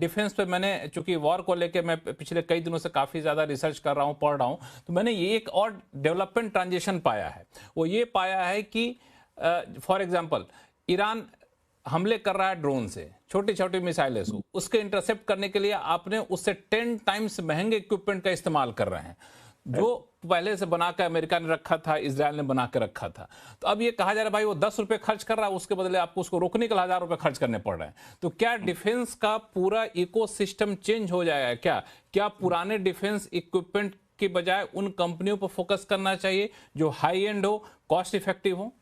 Defence पे मैंने, चूंकि वॉर को लेके मैं पिछले कई दिनों से काफ़ी ज़्यादा रिसर्च कर रहा हूँ, पढ़ रहा हूँ, तो मैंने ये एक और डेवलपमेंट ट्रांजिशन पाया है। वो ये पाया है कि फॉर एग्जांपल ईरान हमले कर रहा है ड्रोन से, छोटी छोटी मिसाइलें से, उसके इंटरसेप्ट करने के लिए आपने उससे 10 टाइम्स महंगे इक्विपमेंट का इस्तेमाल कर रहे हैं, जो पहले से बना कर अमेरिका ने रखा था, इसराइल ने बना के रखा था। तो अब ये कहा जा रहा है भाई वो 10 रुपए खर्च कर रहा है, उसके बदले आपको उसको रोकने के लिए 1000 रुपए खर्च करने पड़ रहे हैं। तो क्या डिफेंस का पूरा इकोसिस्टम चेंज हो जाएगा? क्या क्या पुराने डिफेंस इक्विपमेंट की बजाय उन कंपनियों पर फोकस करना चाहिए जो हाई एंड हो, कॉस्ट इफेक्टिव हो?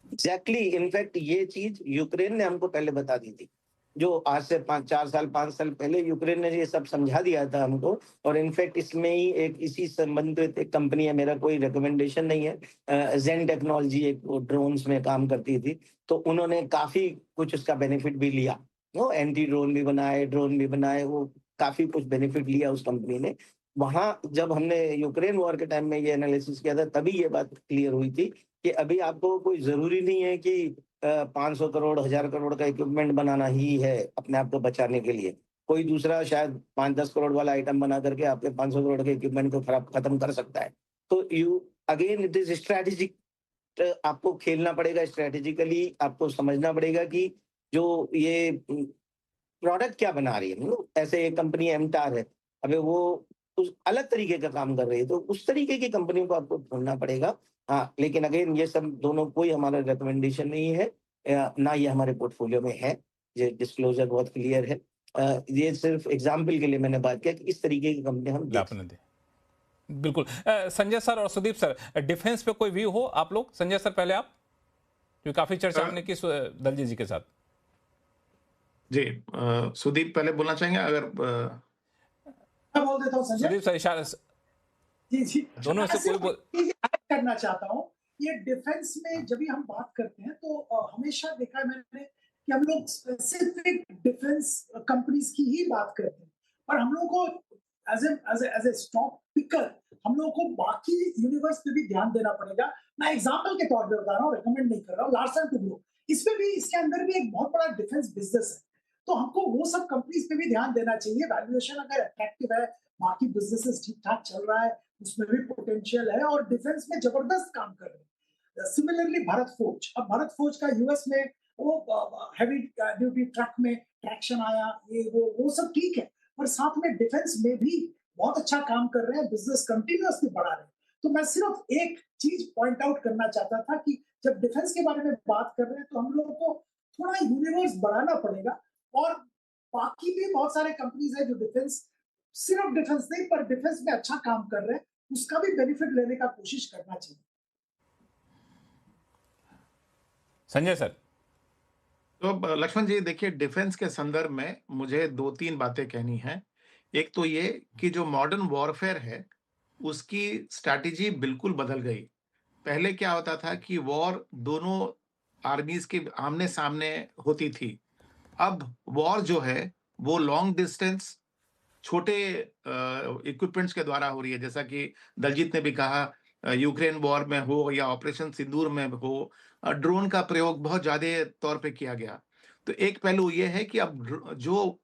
एग्जैक्टली इनफैक्ट ये चीज यूक्रेन ने हमको पहले बता दी थी। जो आज से 4 साल 5 साल पहले यूक्रेन ने ये सब समझा दिया था हमको। और इनफैक्ट इसमें ही एक इसी संबंधित एक कंपनी है, मेरा कोई रिकमेंडेशन नहीं है, जेन टेक्नोलॉजी, एक ड्रोन्स में काम करती थी। तो उन्होंने काफी कुछ उसका बेनिफिट भी लिया। वो एंटी ड्रोन भी बनाए, वो काफी कुछ बेनिफिट लिया उस कंपनी ने। वहां जब हमने यूक्रेन वॉर के टाइम में ये एनालिसिस किया था, तभी ये बात क्लियर हुई थी कि अभी आपको कोई जरूरी नहीं है कि 500 करोड़ 1000 करोड़ का इक्विपमेंट बनाना ही है अपने आप को बचाने के लिए। कोई दूसरा शायद 5-10 करोड़ वाला आइटम बना करके आपके 500 करोड़ के इक्विपमेंट को खराब खत्म कर सकता है। तो you again it is strategic. आपको खेलना पड़ेगा स्ट्रेटेजिकली, आपको समझना पड़ेगा कि जो ये प्रोडक्ट क्या बना रही है। ऐसे एक कंपनी एमटार है, अबे वो उस अलग तरीके का काम कर रही है, तो उस तरीके की कंपनियों को आपको ढूंढना पड़ेगा। हाँ, लेकिन अगेन ये सब दोनों कोई हमारा रिकमेंडेशन नहीं है, ना ये हमारे पोर्टफोलियो में है। ये डिस्क्लोजर बहुत क्लियर है। ये सिर्फ एग्जाम्पल के लिए मैंने बात किया कि इस तरीके की कंपनी हम देख आपने सकते दे बिल्कुल। संजय सर और सुदीप सर, डिफेंस पे कोई व्यू हो आप लोग? संजय सर पहले आप, क्योंकि काफी चर्चा अ, हमने की दलजी जी के साथ। जी, सुदीप पहले बोलना चाहेंगे अगर मैं बोल देता हूँ संजय। सुदीप सर इशारा, जी जी। अच्छा। दोनों में मैं से कोई सिर्फ एक चीज ऐड करना चाहता हूँ। ये डिफेंस में जब भी हम बात करते हैं तो हमेशा देखा है मैंने कि हम लोग स्पेसिफिक डिफेंस कंपनीज की ही बात करते हैं, और हम लोगों को एज ए स्टॉक पिकर हम लोगों को बाकी यूनिवर्स पे भी ध्यान देना पड़ेगा। मैं एग्जांपल के तौर पे बता रहा हूँ, रिकमेंड नहीं कर रहा हूँ, लार्सन टुब्रो। इसमें भी, इसके अंदर भी एक बहुत बड़ा डिफेंस बिजनेस है। तो हमको वो सब कंपनीज पे भी ध्यान देना चाहिए। वैल्यूएशन अगर अट्रैक्टिव है, बाकी बिजनेसेस ठीक ठाक चल रहा है, उसमें भी पोटेंशियल है और डिफेंस में जबरदस्त काम कर रहे हैं। सिमिलरली भारत फोर्ज, अब भारत फोर्ज का यूएस में वो हैवी ड्यूटी ट्रक में ट्रैक्शन आया, ये वो सब ठीक है, पर साथ में डिफेंस में भी बहुत अच्छा काम कर रहे हैं, बिजनेस कंटिन्यूअसली बढ़ा रहे हैं। तो मैं सिर्फ एक चीज पॉइंट आउट करना चाहता था कि जब डिफेंस के बारे में बात कर रहे हैं तो हम लोगों को थोड़ा यूनिवर्स बढ़ाना पड़ेगा। और बाकी भी बहुत सारे कंपनीज है जो डिफेंस, सिर्फ डिफेंस नहीं पर डिफेंस में अच्छा काम कर रहे हैं, उसका भी बेनिफिट लेने का कोशिश करना चाहिए। संजय सर। तो लक्ष्मण जी देखिए, डिफेंस के संदर्भ में मुझे 2-3 बातें कहनी है। एक तो ये कि जो मॉडर्न वॉरफेयर है, उसकी स्ट्रैटेजी बिल्कुल बदल गई। पहले क्या होता था कि वॉर दोनों आर्मीज़ के आमने-सामने होती थी। अब वॉर जो है, वो लॉन्ग डिस्टेंस छोटे इक्विपमेंट्स के द्वारा हो रही है। जैसा कि दलजीत ने भी कहा, यूक्रेन वॉर में हो या ऑपरेशन सिंदूर में हो, ड्रोन का प्रयोग बहुत ज़्यादा तौर पे किया गया। तो एक पहलू ये है कि अब जो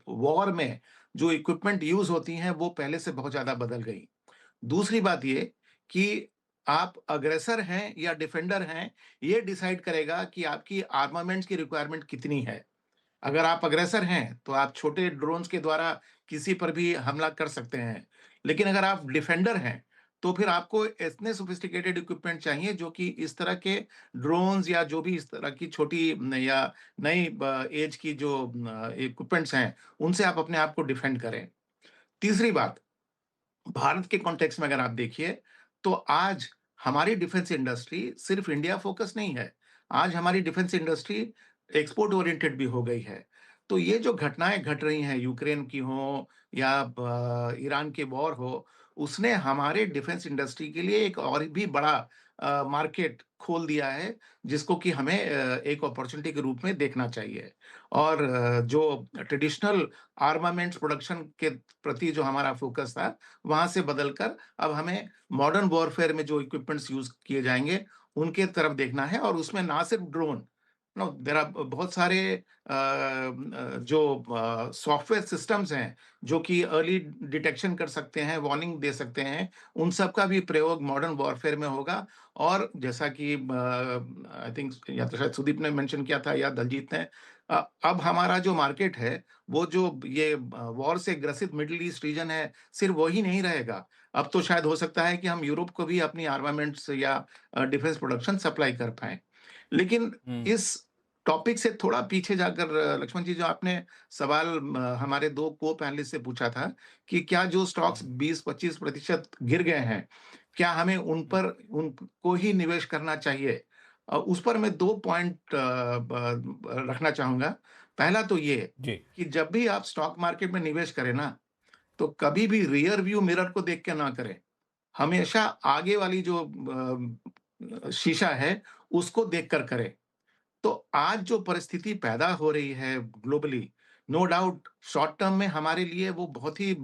वॉर में जो इक्विपमेंट यूज़ होती हैं, वो पहले से बहुत ज़्यादा बदल गई। दूसरी बात ये कि आप अग्रेसर हैं या डिफेंडर हैं, ये डिसाइड करेगा कि आपकी आर्मामेंट्स की रिक्वायरमेंट कितनी है। अगर आप अग्रेसर हैं, तो आप छोटे ड्रोन्स के द्वारा किसी पर भी हमला कर सकते हैं। लेकिन अगर आप डिफेंडर हैं, तो फिर आपको इतने सोफिस्टिकेटेड इक्विपमेंट चाहिए जो कि इस तरह के ड्रोन्स या जो भी इस तरह की छोटी या नई ऐज की जो इक्विपमेंट्स हैं, उनसे आप अपने आप को डिफेंड करें। तीसरी बात, भारत के कॉन्टेक्स्ट में अगर आप देखिए, तो आज हमारी डिफेंस इंडस्ट्री सिर्फ इंडिया फोकस नहीं है। आज हमारी डिफेंस इंडस्ट्री एक्सपोर्ट ओरिएंटेड भी हो गई है। तो ये जो घटनाएँ घट रही हैं, यूक्रेन की हो या ईरान की वॉर हो, उसने हमारे डिफेंस इंडस्ट्री के लिए एक और भी बड़ा मार्केट खोल दिया है, जिसको कि हमें एक अपॉर्च्युनिटी के रूप में देखना चाहिए। और जो ट्रेडिशनल आर्मामेंट्स प्रोडक्शन के प्रति जो हमारा फोकस था, वहाँ से बदलकर अब हमें मॉडर्न वॉरफेयर में जो इक्विपमेंट्स यूज़ किए जाएँगे, उनके तरफ देखना है। और उसमें ना सिर्फ ड्रोन, नो देयर आर बहुत सारे जो सॉफ्टवेयर सिस्टम्स हैं जो कि अर्ली डिटेक्शन कर सकते हैं, वार्निंग दे सकते हैं, उन सब का भी प्रयोग मॉडर्न वॉरफेयर में होगा। और जैसा कि आई थिंक या तो शायद सुदीप ने मेंशन किया था या दलजीत ने, अब हमारा जो मार्केट है वो जो ये वॉर से ग्रसित मिडिल ईस्ट रीजन है, सिर्फ वही नहीं रहेगा। अब तो शायद हो सकता है कि हम यूरोप को भी अपनी आर्मामेंट्स या डिफेंस प्रोडक्शन सप्लाई कर पाएं। लेकिन इस टॉपिक से थोड़ा पीछे जाकर लक्ष्मण जी, जो आपने सवाल हमारे दो को पैनलिस्ट से पूछा था कि क्या जो स्टॉक्स 20-25% गिर गए हैं, क्या हमें उनको ही निवेश करना चाहिए? उस पर मैं 2 पॉइंट रखना चाहूँगा। पहला तो ये जी। कि जब भी आप स्टॉक मार्केट में निवेश करें ना, तो कभी भी रियर व्यू मिरर को देख के ना करें। हमेशा आगे वाली जो शीशा है, उसको देखकर करें। तो आज जो परिस्थिति पैदा हो रही है globally, no doubt short term में हमारे लिए वो बहुत ही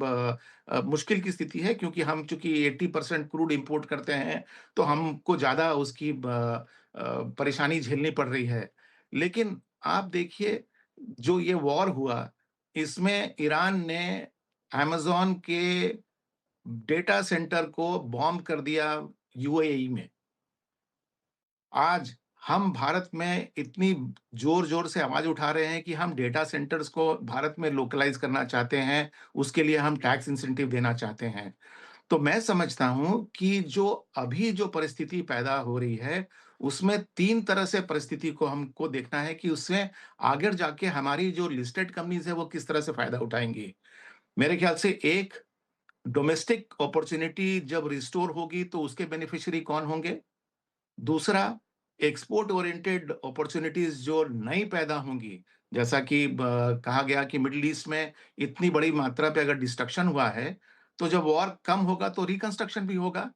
मुश्किल की स्थिति है, क्योंकि हम चूंकि 80% क्रूड इंपोर्ट करते हैं, तो हमको ज्यादा उसकी परेशानी झेलनी पड़ रही है। लेकिन आप देखिए, जो ये वॉर हुआ, इसमें ईरान ने अमेज़न के डेटा सेंटर को बॉम्ब कर दिया यूएई में। आज हम भारत में इतनी जोर-जोर से आवाज़ उठा रहे हैं कि हम डेटा सेंटर्स को भारत में लोकलाइज़ करना चाहते हैं, उसके लिए हम टैक्स इंसेंटिव देना चाहते हैं। तो मैं समझता हूँ कि जो अभी जो परिस्थिति पैदा हो रही है, उसमें 3 तरह से परिस्थिति को हमको देखना है कि उससे आगे जाके हमारी जो लिस्टेड कंपनीज़ है, वो किस तरह से फ़ायदा उठाएँगी। मेरे ख्याल से एक, डोमेस्टिक अपॉर्च्युनिटी जब रिस्टोर होगी, तो उसके बेनिफिशियरी कौन होंगे? दूसरा, एक्सपोर्ट ओरिएंटेड अपॉर्चुनिटीज जो नई पैदा होंगी, जैसा कि कहा गया कि मिडिल ईस्ट में इतनी बड़ी मात्रा पे अगर डिस्ट्रक्शन हुआ है, तो जब वॉर कम होगा तो रिकंस्ट्रक्शन भी होगा।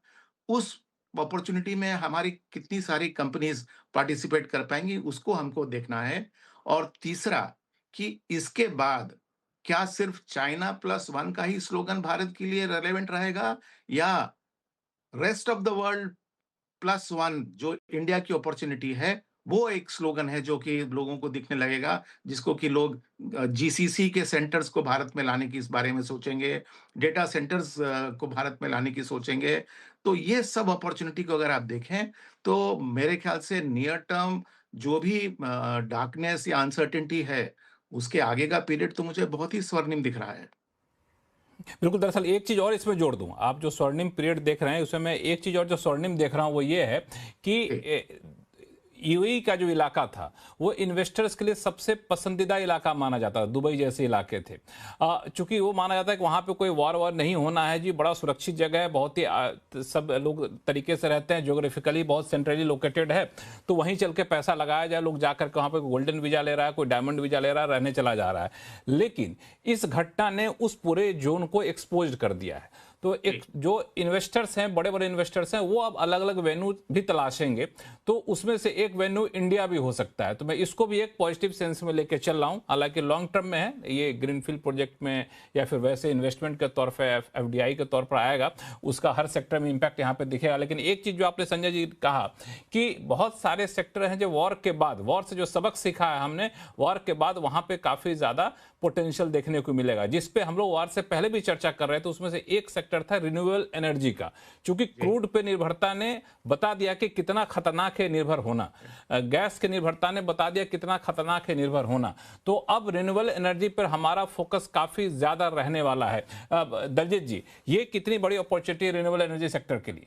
उस अपॉर्चुनिटी में हमारी कितनी सारी कंपनीज पार्टिसिपेट कर पाएंगी, उसको हमको देखना है। और तीसरा, कि इसके बाद क्या सिर्फ चाइना प्लस वन का ही स्लोगन भारत के लिए रेलेवेंट रहेगा, या rest of the world plus one जो इंडिया की अपॉर्चुनिटी है, वो एक स्लोगन है जो कि लोगों को दिखने लगेगा, जिसको कि लोग जीसीसी के सेंटर्स को भारत में लाने की इस बारे में सोचेंगे, डेटा सेंटर्स को भारत में लाने की सोचेंगे। तो ये सब अपॉर्चुनिटी को अगर आप देखें, तो मेरे ख्याल से नियर टर्म जो भी डार्कनेस या अनसर्टेनिटी है, उसके आगे का पीरियड तो मुझे बहुत ही स्वर्णिम दिख रहा है। बिल्कुल, दरअसल एक चीज़ और इसमें जोड़ दूं, आप जो स्वर्णिम पीरियड देख रहे हैं उसमें मैं एक चीज़ और जो स्वर्णिम देख रहा हूं वो ये है कि यूएई का जो इलाका था वो इन्वेस्टर्स के लिए सबसे पसंदीदा इलाका माना जाता था। दुबई जैसे इलाके थे, चूंकि वो माना जाता है कि वहां पे कोई वॉर नहीं होना है जी, बड़ा सुरक्षित जगह है, बहुत ही सब लोग तरीके से रहते हैं, ज्योग्राफिकली बहुत सेंट्रली लोकेटेड है, तो वहीं चल के पैसा लगाया जाए, लोग जाकर के वहां पे गोल्डन वीजा ले रहा है, कोई डायमंड वीजा ले रहा है, रहने चला जा रहा है। लेकिन इस घटना ने उस पूरे जोन को एक्सपोज कर दिया है। तो एक जो इन्वेस्टर्स हैं, बड़े बड़े इन्वेस्टर्स हैं, वो अब अलग अलग वेन्यू भी तलाशेंगे, तो उसमें से एक वेन्यू इंडिया भी हो सकता है। तो मैं इसको भी एक पॉजिटिव सेंस में लेके चल रहा हूं, हालांकि लॉन्ग टर्म में है ये, ग्रीनफील्ड प्रोजेक्ट में या फिर वैसे इन्वेस्टमेंट के तौर पर एफडीआई के तौर पर आएगा, उसका हर सेक्टर में इंपैक्ट यहाँ पे दिखेगा। लेकिन एक चीज जो आपने संजय जी कहा कि बहुत सारे सेक्टर हैं जो वॉर के बाद, वॉर से जो सबक सीखा है हमने, वॉर के बाद वहां पे काफी ज्यादा पोटेंशियल देखने को मिलेगा, जिसपे हम लोग वॉर से पहले भी चर्चा कर रहे थे। उसमें से एक सेक्टर था रिन्यूएबल एनर्जी का, क्योंकि क्रूड पे निर्भरता ने बता दिया कि कितना खतरनाक है निर्भर होना, गैस के निर्भरता ने बता दिया कितना खतरनाक है निर्भर होना। तो अब रिन्यूएबल एनर्जी पर हमारा फोकस काफी ज्यादा रहने वाला है। दलजीत जी, ये कितनी बड़ी अपॉर्चुनिटी है रिन्यूएबल एनर्जी सेक्टर के लिए?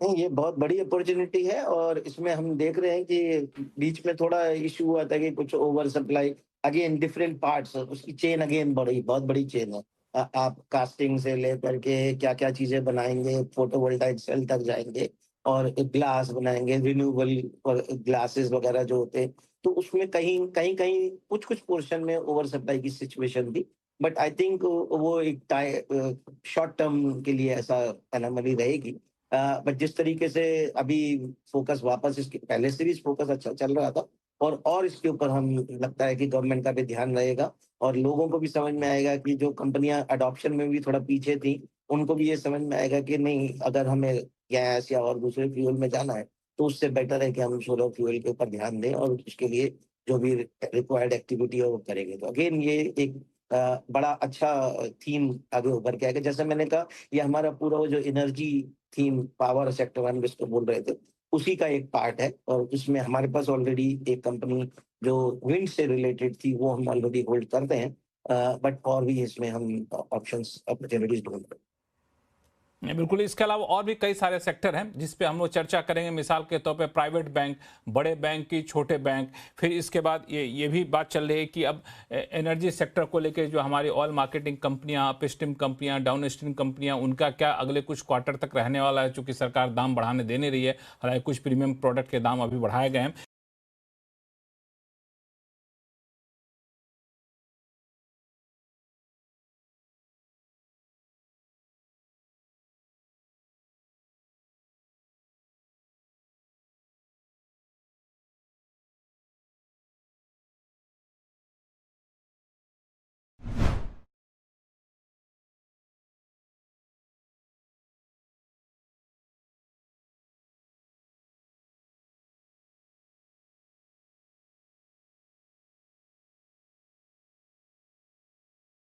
नहीं, ये बहुत बड़ी अपॉर्चुनिटी है, और इसमें हम देख रहे हैं कि बीच में थोड़ा इशू हुआ था कि कुछ over supply, again different parts, उसकी चेन अगेन बहुत बड़ी चेन है। आप कास्टिंग से लेकर के क्या क्या चीजें बनाएंगे, फोटोवोल्टाइक सेल तक जाएंगे, और एक ग्लास बनाएंगे, रिन्यूएबल ग्लासेस वगैरह जो होते हैं, तो उसमें कहीं कहीं कहीं कुछ कुछ पोर्शन में ओवर सप्लाई की सिचुएशन थी। बट आई थिंक वो एक शॉर्ट टर्म के लिए ऐसा एनोमली रहेगी। बट जिस तरीके से अभी फोकस वापस, इसके पहले से भी फोकस अच्छा चल रहा था, और इसके ऊपर हम लगता है कि गवर्नमेंट का भी ध्यान रहेगा, और लोगों को भी समझ में आएगा कि जो कंपनियां अडॉप्शन में भी थोड़ा पीछे थी, उनको भी ये समझ में आएगा कि नहीं, अगर हमें गैस या और दूसरे फ्यूल में जाना है, तो उससे बेटर है कि हम सोलर फ्यूल के ऊपर ध्यान दें और उसके लिए जो भी रिक्वायर्ड एक्टिविटी है वो करेंगे। तो अगेन ये एक बड़ा अच्छा थीम आगे उभर के आएगा। जैसे मैंने कहा, ये हमारा पूरा वो जो एनर्जी थीम पावर सेक्टर हम जिसको बोल रहे थे, उसी का एक पार्ट है। और उसमें हमारे पास ऑलरेडी एक कंपनी जो विंड से रिलेटेड थी वो हम ऑलरेडी होल्ड करते हैं, बट और भी इसमें हम ऑप्शंस अपॉर्चुनिटीज ढूंढ रहे हैं। नहीं, बिल्कुल। इसके अलावा और भी कई सारे सेक्टर हैं जिस पे हम लोग चर्चा करेंगे। मिसाल के तौर पे प्राइवेट बैंक, बड़े बैंक की छोटे बैंक, फिर इसके बाद ये भी बात चल रही है कि अब एनर्जी सेक्टर को लेके जो हमारी ऑयल मार्केटिंग कंपनियां, अपस्ट्रीम कंपनियां, डाउनस्ट्रीम कंपनियां, उनका क्या अगले कुछ क्वार्टर तक रहने वाला है, चूंकि सरकार दाम बढ़ाने दे नहीं रही है। हालांकि कुछ प्रीमियम प्रोडक्ट के दाम अभी बढ़ाए गए हैं।